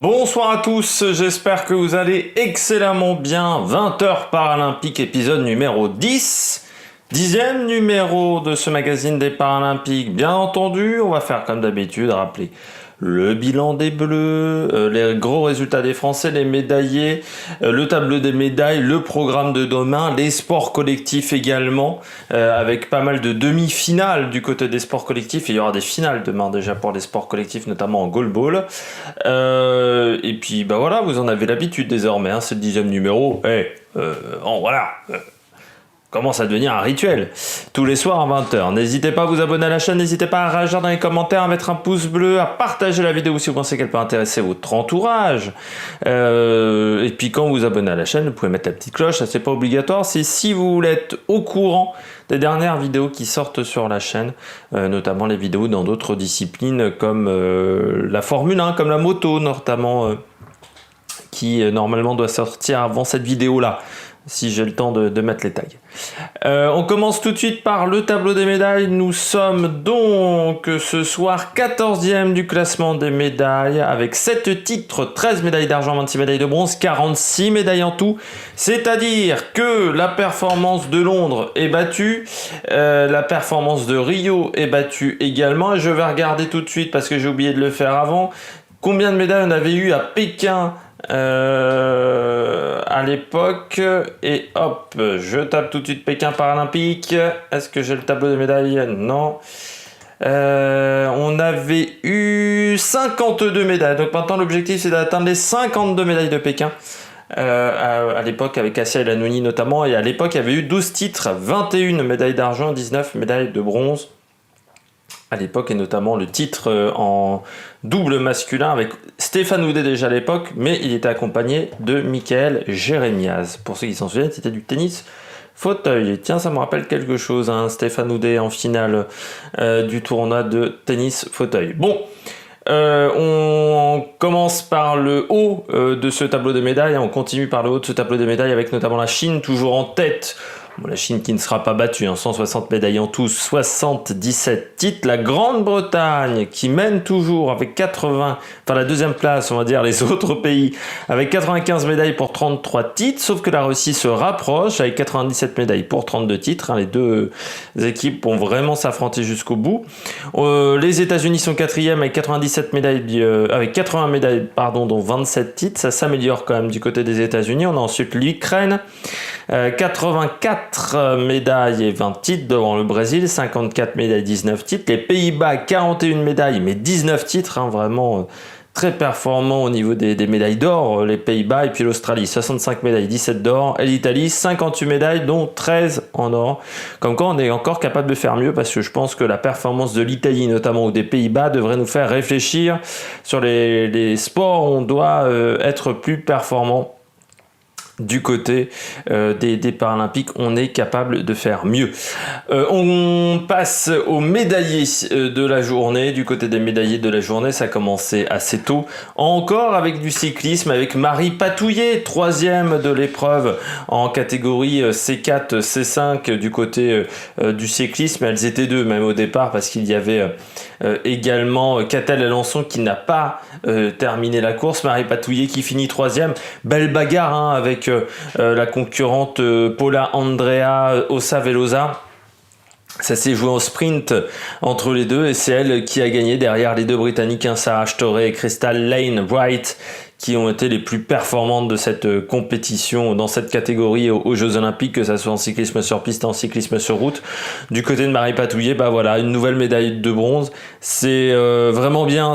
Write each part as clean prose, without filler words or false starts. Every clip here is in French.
Bonsoir à tous, j'espère que vous allez excellemment bien. 20h Paralympique, épisode numéro 10. 10e numéro de ce magazine des Paralympiques. Bien entendu, on va faire comme d'habitude, rappeler le bilan des Bleus, les gros résultats des Français, les médaillés, le tableau des médailles, le programme de demain, les sports collectifs également, avec pas mal de demi-finales du côté des sports collectifs. Et il y aura des finales demain déjà pour les sports collectifs, notamment en goalball. Et puis bah voilà, vous en avez l'habitude désormais, hein, c'est le 10e numéro. Voilà. Commence à devenir un rituel. Tous les soirs à 20h. N'hésitez pas à vous abonner à la chaîne, n'hésitez pas à réagir dans les commentaires, à mettre un pouce bleu, à partager la vidéo si vous pensez qu'elle peut intéresser votre entourage. Et puis quand vous vous abonnez à la chaîne, vous pouvez mettre la petite cloche, ça c'est pas obligatoire. C'est si vous voulez être au courant des dernières vidéos qui sortent sur la chaîne, notamment les vidéos dans d'autres disciplines comme la Formule 1, comme la moto notamment, qui normalement doit sortir avant cette vidéo-là, si j'ai le temps de mettre les tags. On commence tout de suite par le tableau des médailles. Nous sommes donc ce soir 14e du classement des médailles avec 7 titres, 13 médailles d'argent, 26 médailles de bronze, 46 médailles en tout. C'est-à-dire que la performance de Londres est battue, la performance de Rio est battue également. Et je vais regarder tout de suite parce que j'ai oublié de le faire avant. Combien de médailles on avait eu à Pékin à l'époque, et hop, je tape tout de suite Pékin Paralympique. Est-ce que j'ai le tableau des médailles? Non. On avait eu 52 médailles, donc maintenant l'objectif c'est d'atteindre les 52 médailles de Pékin. À l'époque avec Assia Elanouni notamment, et à l'époque il y avait eu 12 titres, 21 médailles d'argent, 19 médailles de bronze à l'époque, et notamment le titre en double masculin avec Stéphane Houdet déjà à l'époque, mais il était accompagné de Michael Jérémiaz. Pour ceux qui s'en souviennent, c'était du tennis fauteuil. Et tiens, ça me rappelle quelque chose, hein, Stéphane Houdet en finale du tournoi de tennis fauteuil. Bon, on commence par le haut de ce tableau de médailles, on continue par le haut de ce tableau de médailles avec notamment la Chine toujours en tête. Bon, la Chine qui ne sera pas battue, hein, 160 médailles en tout, 77 titres. La Grande-Bretagne qui mène toujours avec 80, enfin la deuxième place, on va dire, les autres pays, avec 95 médailles pour 33 titres, sauf que la Russie se rapproche avec 97 médailles pour 32 titres. Hein, les deux équipes vont vraiment s'affronter jusqu'au bout. Les États-Unis sont 4e avec 97 médailles, avec 80 médailles, pardon, dont 27 titres. Ça s'améliore quand même du côté des États-Unis. On a ensuite l'Ukraine, 84 médailles et 20 titres devant le Brésil, 54 médailles, 19 titres. Les Pays-Bas, 41 médailles, mais 19 titres, hein, vraiment très performant au niveau des médailles d'or, les Pays-Bas. Et puis l'Australie, 65 médailles, 17 d'or. Et l'Italie, 58 médailles, dont 13 en or. Comme quoi, on est encore capable de faire mieux, parce que je pense que la performance de l'Italie, notamment, ou des Pays-Bas, devrait nous faire réfléchir sur les sports où on doit être plus performant. Du côté des Paralympiques, on est capable de faire mieux. On passe aux médaillés de la journée. Du côté des médaillés de la journée, ça a commencé assez tôt. Encore avec du cyclisme, avec Marie Patouillet, 3e de l'épreuve en catégorie C4, C5 du côté du cyclisme. Elles étaient deux même au départ, parce qu'il y avait également Catel Alençon qui n'a pas terminé la course. Marie Patouillet qui finit 3e. Belle bagarre, hein, avec la concurrente Paula Andrea Ossa Velosa. Ça s'est joué en sprint entre les deux, et c'est elle qui a gagné derrière les deux Britanniques, hein, Sarah Storey et Crystal Lane Wright, qui ont été les plus performantes de cette compétition dans cette catégorie aux Jeux Olympiques, que ça soit en cyclisme sur piste, en cyclisme sur route. Du côté de Marie Patouillet, bah voilà, une nouvelle médaille de bronze. C'est vraiment bien,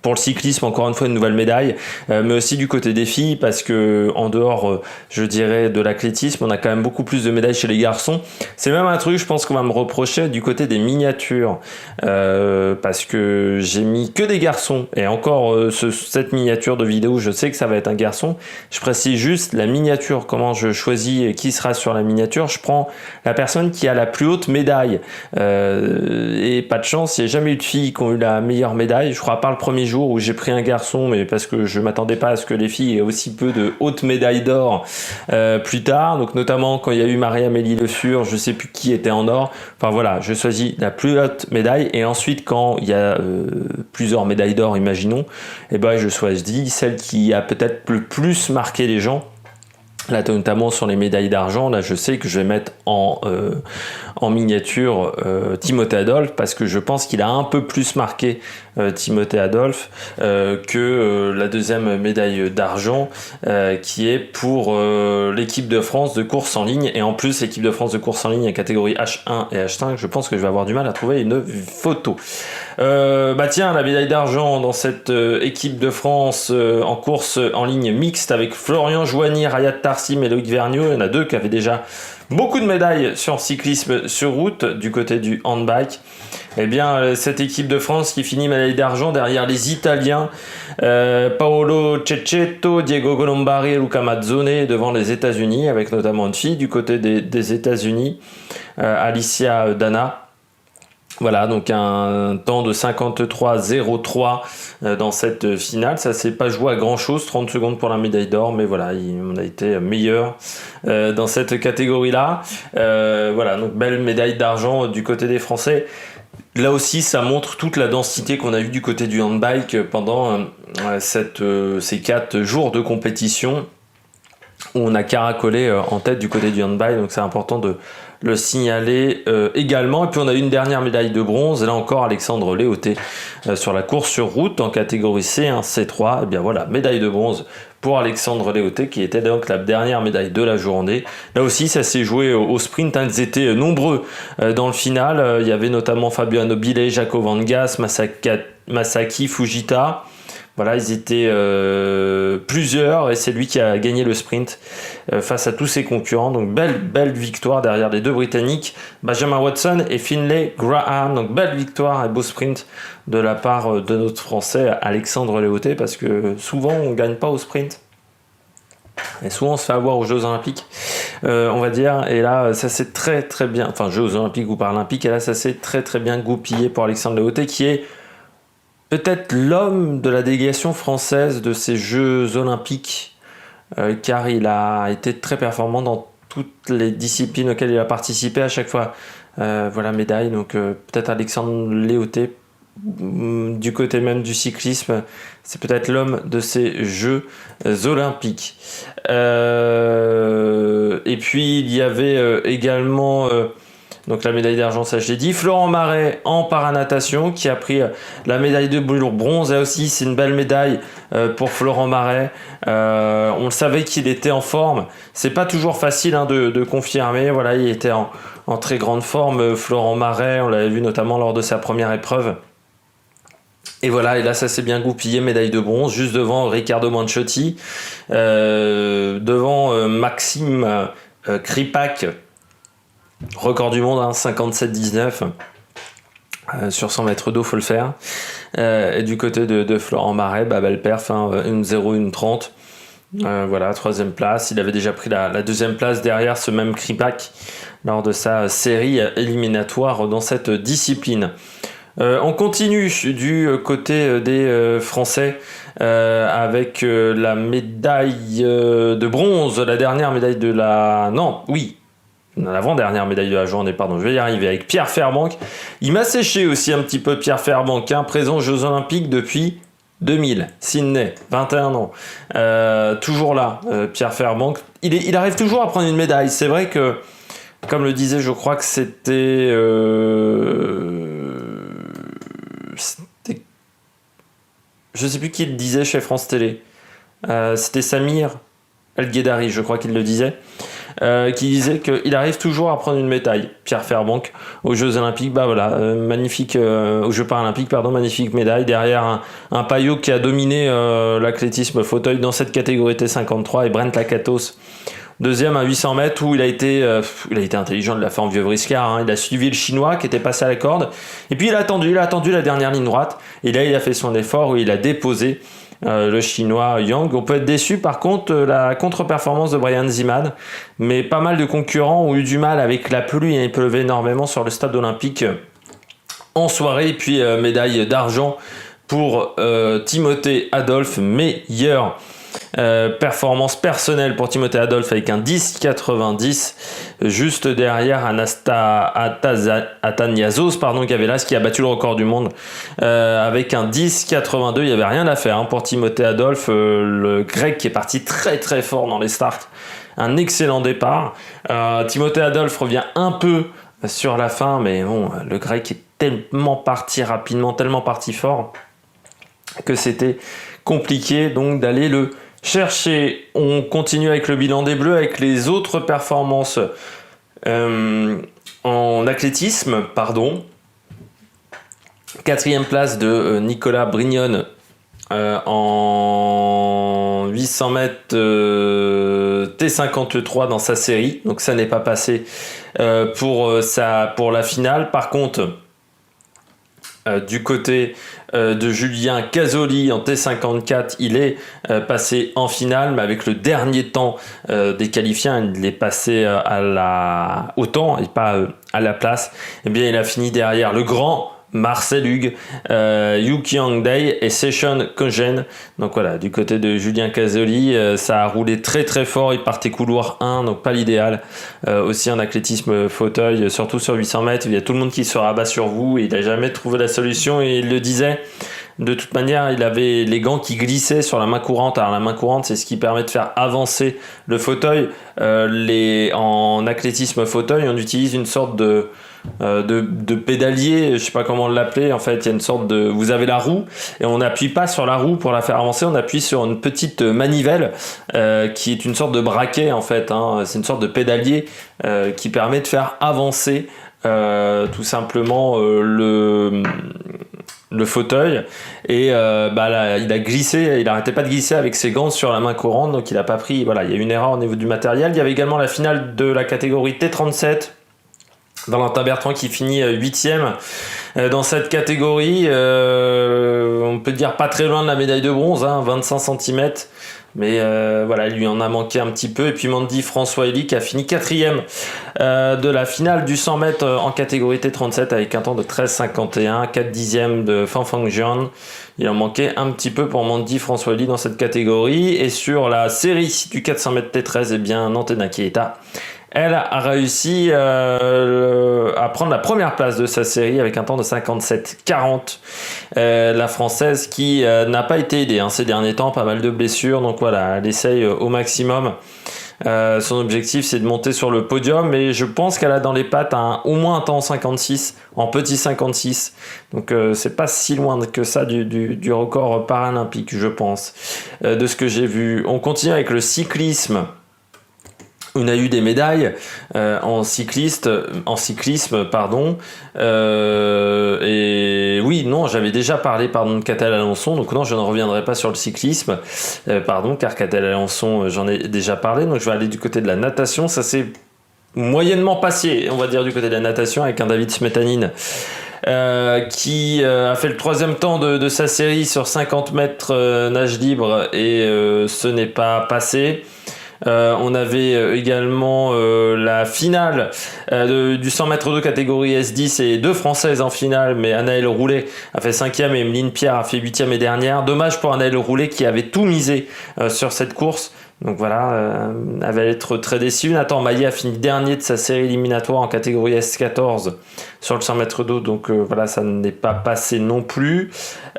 pour le cyclisme, encore une fois une nouvelle médaille, mais aussi du côté des filles, parce que en dehors, je dirais, de l'athlétisme, on a quand même beaucoup plus de médailles chez les garçons. C'est même un truc, je pense qu'on va me reprocher du côté des miniatures, parce que j'ai mis que des garçons, et encore cette miniature miniature de vidéo, je sais que ça va être un garçon. Je précise juste la miniature, comment je choisis qui sera sur la miniature. Je prends la personne qui a la plus haute médaille. Et pas de chance, il n'y a jamais eu de filles qui ont eu la meilleure médaille. Je crois pas le premier jour où j'ai pris un garçon, mais parce que je m'attendais pas à ce que les filles aient aussi peu de hautes médailles d'or plus tard. Donc notamment quand il y a eu Marie-Amélie Le Fur, je sais plus qui était en or. Enfin voilà, je choisis la plus haute médaille. Et ensuite quand il y a plusieurs médailles d'or, imaginons, et ben je choisis celle qui a peut-être le plus marqué les gens. Là, notamment sur les médailles d'argent, là, je sais que je vais mettre en miniature Timothée Adolphe parce que je pense qu'il a un peu plus marqué Timothée Adolphe que la deuxième médaille d'argent qui est pour l'équipe de France de course en ligne. Et en plus, l'équipe de France de course en ligne en catégorie H1 et H5, je pense que je vais avoir du mal à trouver une photo. Bah tiens, la médaille d'argent dans cette équipe de France en course en ligne mixte avec Florian Joigny, Rayad Tarsim et Loïc Vergniaud. Il y en a deux qui avaient déjà beaucoup de médailles sur cyclisme sur route du côté du handbike. Eh bien, cette équipe de France qui finit médaille d'argent derrière les Italiens Paolo Cecchetto, Diego Colombari et Luca Mazzone, devant les États-Unis, avec notamment une fille du côté des États-Unis, Alicia Dana. Voilà, donc un temps de 53,03 dans cette finale. Ça s'est pas joué à grand chose, 30 secondes pour la médaille d'or, mais voilà, on a été meilleur dans cette catégorie-là. Voilà, donc belle médaille d'argent du côté des Français. Là aussi, ça montre toute la densité qu'on a eue du côté du handbike pendant ces 4 jours de compétition où on a caracolé en tête du côté du handbike, donc c'est important de le signaler également. Et puis on a eu une dernière médaille de bronze, là encore Alexandre Léoté sur la course sur route en catégorie C1, C3. Et bien voilà, médaille de bronze pour Alexandre Léoté qui était donc la dernière médaille de la journée. Là aussi ça s'est joué au sprint, ils étaient nombreux dans le final. Il y avait notamment Fabio Nobile, Jaco Van Gas, Masaki Fujita. Voilà, ils étaient plusieurs et c'est lui qui a gagné le sprint face à tous ses concurrents. Donc belle victoire derrière les deux Britanniques, Benjamin Watson et Finlay Graham. Donc belle victoire et beau sprint de la part de notre Français Alexandre Léoté, parce que souvent on gagne pas au sprint. Et souvent on se fait avoir aux Jeux Olympiques, on va dire. Et là ça s'est très très bien, enfin Jeux Olympiques ou Paralympiques, et là ça s'est très très bien goupillé pour Alexandre Léoté, qui est peut-être l'homme de la délégation française de ces Jeux Olympiques, car il a été très performant dans toutes les disciplines auxquelles il a participé à chaque fois. Voilà, médaille, donc peut-être Alexandre Léoté, du côté même du cyclisme, c'est peut-être l'homme de ces Jeux Olympiques. Et puis il y avait également... donc la médaille d'argent, ça je l'ai dit. Florent Marais en paranatation qui a pris la médaille de bronze. Là aussi, c'est une belle médaille pour Florent Marais. On le savait qu'il était en forme. C'est pas toujours facile de confirmer. Voilà, il était en très grande forme. Florent Marais, on l'avait vu notamment lors de sa première épreuve. Et voilà, et là ça s'est bien goupillé, médaille de bronze, juste devant Riccardo Manchotti, devant Maxime Kripak. Record du monde, 57,19 sur 100 mètres d'eau, faut le faire. Et du côté de Florent Marais, belle perf, 1,01, 1,30. Voilà, troisième place. Il avait déjà pris la deuxième place derrière ce même Kripak lors de sa série éliminatoire dans cette discipline. On continue du côté des Français avec la médaille de bronze, la dernière médaille de la... Non, oui, l'avant-dernière médaille de la journée, pardon, je vais y arriver, avec Pierre Fairbank. Il m'a séché aussi un petit peu Pierre Fairbank, présent aux Jeux Olympiques depuis 2000, Sydney, 21 ans. Toujours là, Pierre Fairbank. Il arrive toujours à prendre une médaille. C'est vrai que, comme le disait, je crois que c'était je sais plus qui le disait chez France Télé. C'était Samir El-Guedari, je crois qu'il le disait. Qui disait qu'il arrive toujours à prendre une médaille, Pierre Fairbank, aux Jeux Olympiques. Magnifique, aux Jeux Paralympiques, magnifique médaille derrière un Payot qui a dominé l'athlétisme fauteuil dans cette catégorie T53, et Brent Lakatos deuxième à 800 mètres, où il a été intelligent de la faire en vieux briscard. Il a suivi le Chinois qui était passé à la corde, et puis il a attendu la dernière ligne droite, et là il a fait son effort où il a déposé le chinois Yang. On peut être déçu par contre la contre-performance de Brian Zeeman, mais pas mal de concurrents ont eu du mal avec la pluie, il pleuvait énormément sur le stade olympique en soirée. Et puis médaille d'argent pour Timothée Adolphe, meilleure performance personnelle pour Timothée Adolphe avec un 10,90, juste derrière Athanasios Gavelas qui a battu le record du monde avec un 10,82. Il n'y avait rien à faire pour Timothée Adolphe, le grec qui est parti très très fort dans les starts, un excellent départ. Timothée Adolphe revient un peu sur la fin, mais bon, le grec est tellement parti rapidement, tellement parti fort que c'était compliqué donc d'aller le chercher. On continue avec le bilan des Bleus, avec les autres performances en athlétisme, Quatrième place de Nicolas Brignon en 800 mètres T53 dans sa série, donc ça n'est pas passé pour la finale. Par contre, du côté de Julien Casoli en T54, il est passé en finale, mais avec le dernier temps des qualifiants, il est passé au temps et pas à la place. Eh bien, il a fini derrière le grand Marcel Hugues, Yu Qiangdai et Session Kogen. Donc voilà, du côté de Julien Casoli, ça a roulé très très fort. Il partait couloir 1, donc pas l'idéal. Aussi en athlétisme fauteuil, surtout sur 800 mètres, il y a tout le monde qui se rabat sur vous. Il n'a jamais trouvé la solution et il le disait. De toute manière, il avait les gants qui glissaient sur la main courante. Alors la main courante, c'est ce qui permet de faire avancer le fauteuil. En athlétisme fauteuil, on utilise une sorte de pédalier, je sais pas comment l'appeler. En fait, il y a une sorte de, vous avez la roue et on n'appuie pas sur la roue pour la faire avancer, on appuie sur une petite manivelle qui est une sorte de braquet en fait. C'est une sorte de pédalier qui permet de faire avancer tout simplement le fauteuil. Et là, il a glissé, il n'arrêtait pas de glisser avec ses gants sur la main courante, donc il n'a pas pris. Voilà, il y a eu une erreur au niveau du matériel. Il y avait également la finale de la catégorie T37. Valentin Bertrand qui finit 8e dans cette catégorie. On peut dire pas très loin de la médaille de bronze, 25 cm. Mais voilà, il lui en a manqué un petit peu. Et puis Mandy François Elie qui a fini 4e de la finale du 100 mètres en catégorie T37 avec un temps de 13,51, 4 dixièmes de Fanfang Jian. Il en manquait un petit peu pour Mandy François Elie dans cette catégorie. Et sur la série du 400 mètres T13, eh bien Nantena Keita, elle a réussi à prendre la première place de sa série avec un temps de 57,40. La Française qui n'a pas été aidée ces derniers temps, pas mal de blessures. Donc voilà, elle essaye au maximum. Son objectif, c'est de monter sur le podium. Mais je pense qu'elle a dans les pattes au moins un temps en 56, en petit 56. Donc c'est pas si loin que ça du record paralympique, je pense, de ce que j'ai vu. On continue avec le cyclisme. On a eu des médailles en cyclisme, et oui, non, j'avais déjà parlé de Catel Alençon, donc non, je ne reviendrai pas sur le cyclisme, car Catel Alençon, j'en ai déjà parlé. Donc je vais aller du côté de la natation. Ça s'est moyennement passé, on va dire, du côté de la natation avec un David Smetanin qui a fait le 3e temps de sa série sur 50 mètres nage libre, et ce n'est pas passé. On avait également la finale du 100 mètres de catégorie S10 et 2 Françaises en finale, mais Anaëlle Roulet a fait 5e et Emeline Pierre a fait 8e et dernière. Dommage pour Anaëlle Roulet qui avait tout misé sur cette course. Donc voilà, elle va être très déçue. Nathan Maillet a fini dernier de sa série éliminatoire en catégorie S14 sur le 100 mètres d'eau. Donc voilà, ça n'est pas passé non plus.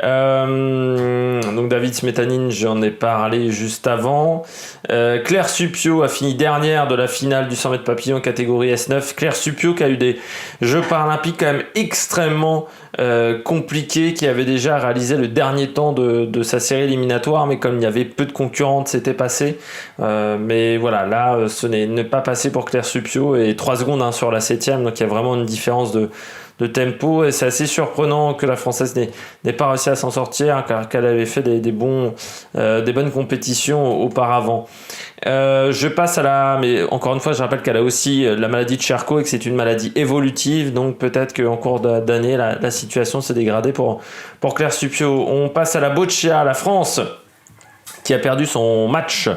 Donc David Smetanin, j'en ai parlé juste avant. Claire Supio a fini dernière de la finale du 100 mètres papillon en catégorie S9. Claire Supio qui a eu des Jeux paralympiques quand même extrêmement compliqués, qui avait déjà réalisé le dernier temps de sa série éliminatoire, mais comme il y avait peu de concurrentes, c'était passé. Mais voilà, là, ce n'est pas passé pour Claire Supio, et 3 secondes sur la 7e, donc il y a vraiment une différence de tempo, et c'est assez surprenant que la Française n'ait pas réussi à s'en sortir, car qu'elle avait fait des bonnes compétitions auparavant. Je passe mais encore une fois, je rappelle qu'elle a aussi la maladie de Charcot et que c'est une maladie évolutive, donc peut-être qu'en cours d'année, la situation s'est dégradée pour Claire Supio. On passe à la boccia, la France qui a perdu son match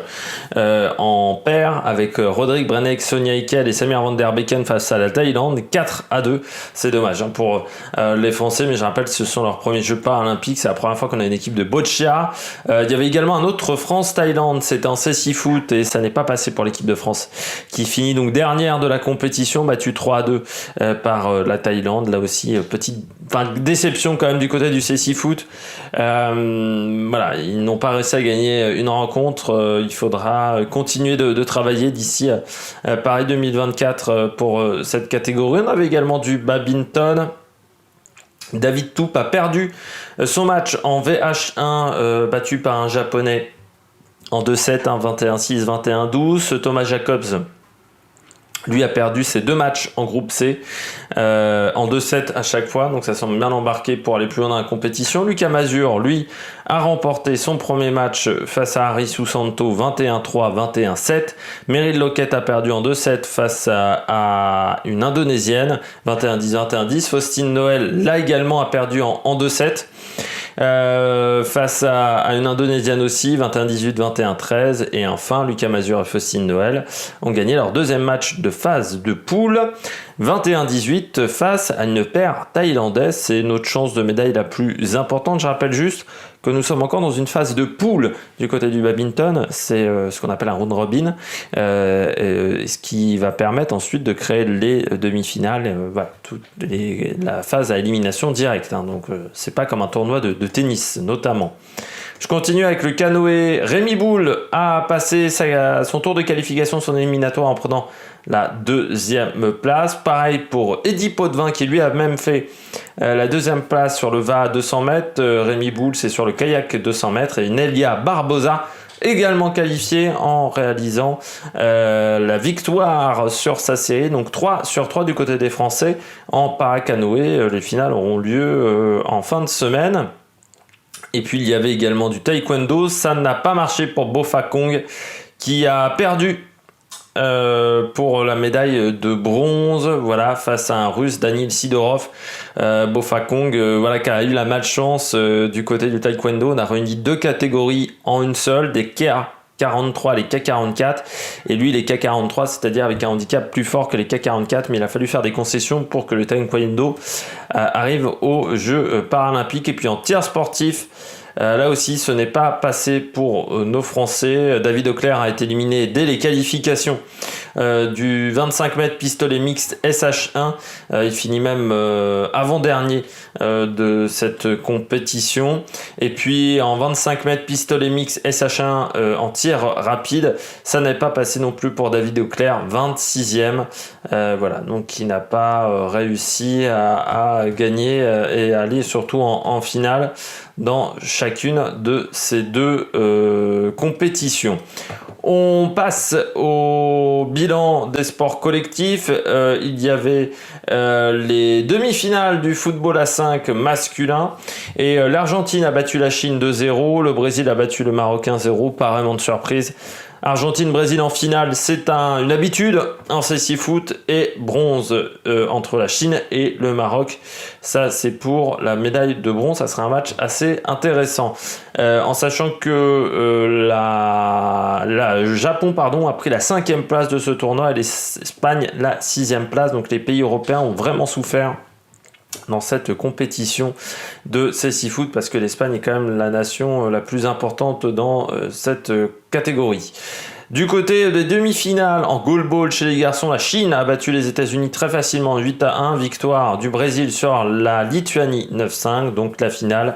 en paire avec Roderick Brenneck, Sonia Ikel et Samir Van Der Beeken face à la Thaïlande, 4-2. C'est dommage pour les Français, mais je rappelle que ce sont leurs premiers Jeux paralympiques, c'est la première fois qu'on a une équipe de boccia. Il y avait également un autre France-Thaïlande, c'était en cécifoot et ça n'est pas passé pour l'équipe de France, qui finit donc dernière de la compétition, battue 3-2 par la Thaïlande. Là aussi, petite déception quand même du côté du cécifoot. Voilà, ils n'ont pas réussi à gagner une rencontre. Il faudra continuer de travailler d'ici Paris 2024 pour cette catégorie. On avait également du badminton. David Toup a perdu son match en VH1, battu par un japonais en 2-7, 21-6, 21-12. Thomas Jacobs, lui, a perdu ses 2 matchs en groupe C en 2-7 à chaque fois, donc ça semble bien embarqué pour aller plus loin dans la compétition. Lucas Mazur, lui, a remporté son premier match face à Harry Susanto 21-3, 21-7. Meryl Lockett a perdu en 2-7 face à une Indonésienne 21-10, 21-10. Faustine Noël, là également, a perdu en 2-7. Face à une Indonésienne aussi, 21-18, 21-13. Et enfin, Lucas Mazur et Faustine Noël ont gagné leur deuxième match de phase de poule, 21-18 face à une paire thaïlandaise. C'est notre chance de médaille la plus importante. Je rappelle juste que nous sommes encore dans une phase de poule du côté du badminton. C'est ce qu'on appelle un round robin, ce qui va permettre ensuite de créer les demi-finales, voilà, la phase à élimination directe. Donc c'est pas comme un tournoi de tennis notamment. Je continue avec le canoë. Rémi Boule a passé son tour de qualification, son éliminatoire, en prenant la 2e place. Pareil pour Eddy Potvin, qui lui a même fait la 2e place sur le VA à 200 mètres. Rémi Boule, c'est sur le kayak 200 mètres. Et Nelia Barbosa, également qualifiée en réalisant la victoire sur sa série. Donc 3/3 du côté des Français en paracanoë. Les finales auront lieu en fin de semaine. Et puis il y avait également du taekwondo. Ça n'a pas marché pour Bofakong, qui a perdu pour la médaille de bronze, voilà, face à un Russe, Daniil Sidorov. Bofakong, voilà, qui a eu la malchance du côté du taekwondo. On a réuni 2 catégories en une seule, des K43 et les K44, et lui les K43, c'est-à-dire avec un handicap plus fort que les K44, mais il a fallu faire des concessions pour que le taekwondo arrive aux Jeux paralympiques. Et puis en tir sportif, là aussi, ce n'est pas passé pour nos Français. David Auclair a été éliminé dès les qualifications du 25 mètres pistolet mixte SH1. Il finit même avant-dernier de cette compétition. Et puis en 25 mètres pistolet mixte SH1 en tir rapide, ça n'est pas passé non plus pour David Auclair, 26e. Voilà, donc il n'a pas réussi à gagner et à aller surtout en finale dans chacune de ces 2 compétitions. On passe au bilan des sports collectifs. Il y avait les demi-finales du football à 5 masculin. Et l'Argentine a battu la Chine 2-0. Le Brésil a battu le Maroc 1-0. Pas vraiment de surprise. Argentine-Brésil en finale, c'est une habitude en cécifoot, et bronze entre la Chine et le Maroc. Ça, c'est pour la médaille de bronze. Ça sera un match assez intéressant. En sachant que le Japon a pris la 5e place de ce tournoi et l'Espagne la 6e place. Donc les pays européens ont vraiment souffert dans cette compétition de cécifoot, parce que l'Espagne est quand même la nation la plus importante dans cette catégorie. Du côté des demi-finales en goalball chez les garçons, la Chine a battu les États-Unis très facilement 8-1. Victoire du Brésil sur la Lituanie 9-5. Donc la finale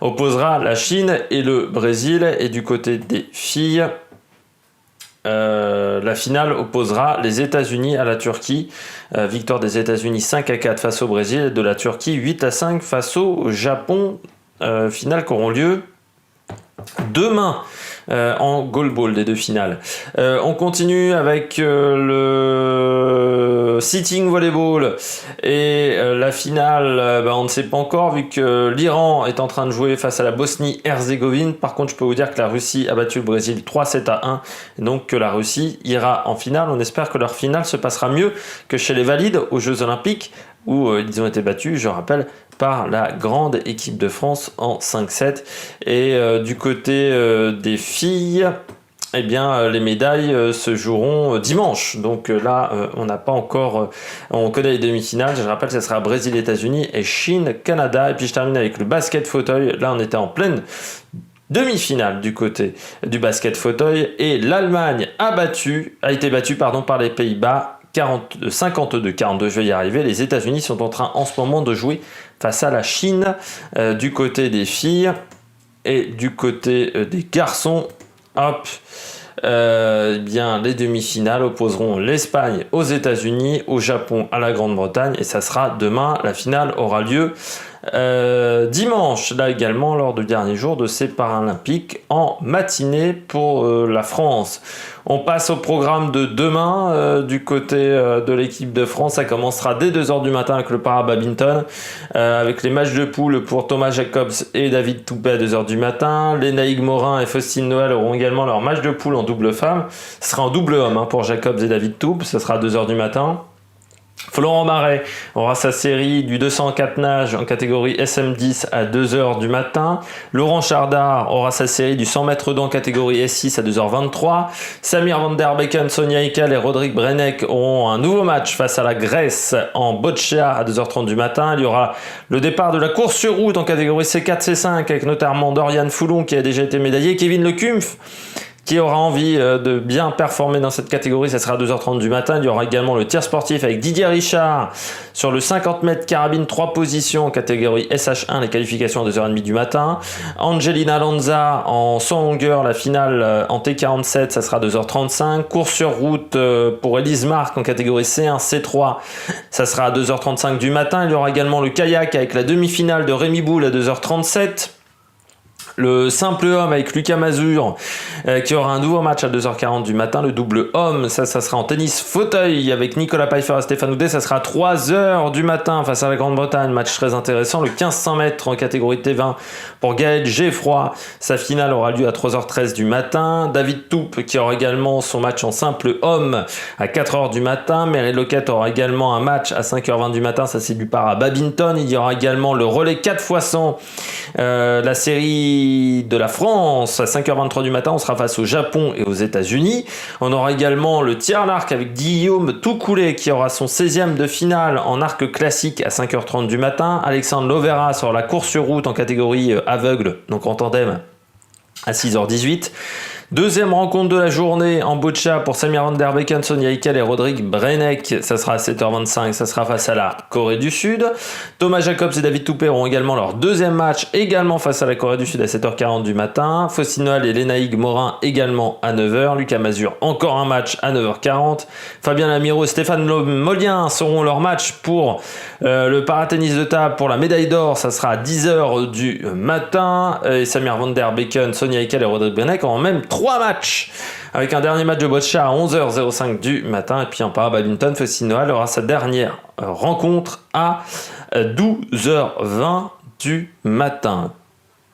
opposera la Chine et le Brésil. Et du côté des filles, la finale opposera les États-Unis à la Turquie. Victoire des États-Unis 5-4 face au Brésil, et de la Turquie 8-5 face au Japon. Finale qui auront lieu demain en goalball des 2 finales. On continue avec le sitting volleyball et la finale, on ne sait pas encore, vu que l'Iran est en train de jouer face à la Bosnie-Herzégovine. Par contre, je peux vous dire que la Russie a battu le Brésil 3-7-1, donc que la Russie ira en finale. On espère que leur finale se passera mieux que chez les valides aux Jeux Olympiques où ils ont été battus, je rappelle, par la grande équipe de France en 5-7. Et du côté des filles, eh bien, les médailles se joueront dimanche. Donc là, on n'a pas encore... on connaît les demi-finales. Je rappelle, ça sera Brésil, États-Unis et Chine, Canada. Et puis je termine avec le basket fauteuil. Là, on était en pleine demi-finale du côté du basket fauteuil. Et l'Allemagne a été battue par les Pays-Bas. 52-42, je vais y arriver. Les États-Unis sont en train en ce moment de jouer face à la Chine du côté des filles et du côté des garçons. Hop, bien les demi-finales opposeront l'Espagne aux États-Unis, au Japon à la Grande-Bretagne et ça sera demain. La finale aura lieu dimanche, là également lors du dernier jour de ces Paralympiques en matinée pour la France. On passe au programme de demain du côté de l'équipe de France. Ça commencera dès 2h du matin avec le para-badminton, avec les matchs de poule pour Thomas Jacobs et David Toupet à 2h du matin. Lénaïque Morin et Faustine Noël auront également leur match de poule en double femme. Ce sera en double homme pour Jacobs et David Toupe. Ce sera à 2h du matin. Florent Marais aura sa série du 204 nage en catégorie SM10 à 2h du matin. Laurent Chardard aura sa série du 100 mètres d'eau en catégorie S6 à 2h23. Samir Van Der Beeken, Sonia Ekal et Rodrigue Brenneck auront un nouveau match face à la Grèce en boccia à 2h30 du matin. Il y aura le départ de la course sur route en catégorie C4-C5 avec notamment Dorian Foulon qui a déjà été médaillé, Kevin Lecumpf qui aura envie de bien performer dans cette catégorie, ça sera à 2h30 du matin. Il y aura également le tir sportif avec Didier Richard sur le 50 mètres carabine 3 positions en catégorie SH1, les qualifications à 2h30 du matin. Angelina Lanza en 100 longueur, la finale en T47, ça sera à 2h35. Course sur route pour Elise Marc en catégorie C1, C3, ça sera à 2h35 du matin. Il y aura également le kayak avec la demi-finale de Rémi Boule à 2h37. Le simple homme avec Lucas Mazur qui aura un nouveau match à 2h40 du matin. Le double homme, ça sera en tennis fauteuil avec Nicolas Pfeiffer et Stéphane Houdet. Ça sera à 3h du matin face à la Grande-Bretagne. Match très intéressant. Le 1500 mètres en catégorie T20 pour Gaël Geffroy. Sa finale aura lieu à 3h13 du matin. David Toupe qui aura également son match en simple homme à 4h du matin. Meryl Lockett aura également un match à 5h20 du matin. Ça c'est du para-badminton. Il y aura également le relais 4x100. La série de la France à 5h23 du matin, on sera face au Japon et aux États-Unis. On aura également le tir à l'arc avec Guillaume Toucoulé qui aura son 16e de finale en arc classique à 5h30 du matin. Alexandre Lovera sur la course sur route en catégorie aveugle, donc en tandem à 6h18. Deuxième rencontre de la journée en boccia pour Samir Van Der Beeken, Sonia Ekal et Rodrigue Brenneck. Ça sera à 7h25, ça sera face à la Corée du Sud. Thomas Jacobs et David Toupet auront également leur deuxième match, également face à la Corée du Sud à 7h40 du matin. Faustine Noël et Lénaïque Morin également à 9h. Lucas Mazur, encore un match à 9h40. Fabien Lamiro et Stéphane Molien seront leur match pour le paratennis de table pour la médaille d'or. Ça sera à 10h du matin. Et Samir Van Der Beeken, Sonia Ekal et Rodrigue Brenneck auront même 3 matchs avec un dernier match de boccia à 11h05 du matin et puis en para-badminton, Faustine Noël aura sa dernière rencontre à 12h20 du matin.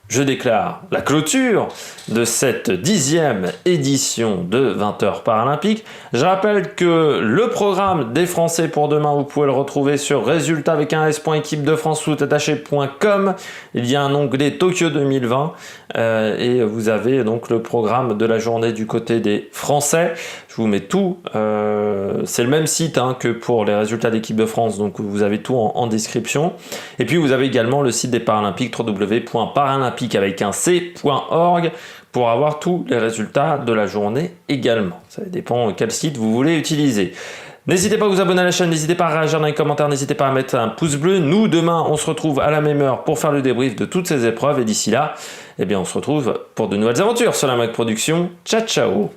Je déclare la clôture de cette 10e édition de 20h Paralympique. Je rappelle que le programme des Français pour demain, vous pouvez le retrouver sur résultats avec un s.équipe-de-france-tout-attaché.com. Il y a un onglet Tokyo 2020 et vous avez donc le programme de la journée du côté des Français. Je vous mets tout, c'est le même site que pour les résultats d'équipe de France, donc vous avez tout en description. Et puis vous avez également le site des Paralympiques, www.paralympique avec un c.org pour avoir tous les résultats de la journée également. Ça dépend quel site vous voulez utiliser. N'hésitez pas à vous abonner à la chaîne, n'hésitez pas à réagir dans les commentaires, n'hésitez pas à mettre un pouce bleu. Nous, demain, on se retrouve à la même heure pour faire le débrief de toutes ces épreuves. Et d'ici là, on se retrouve pour de nouvelles aventures sur la Mac Production. Ciao, ciao!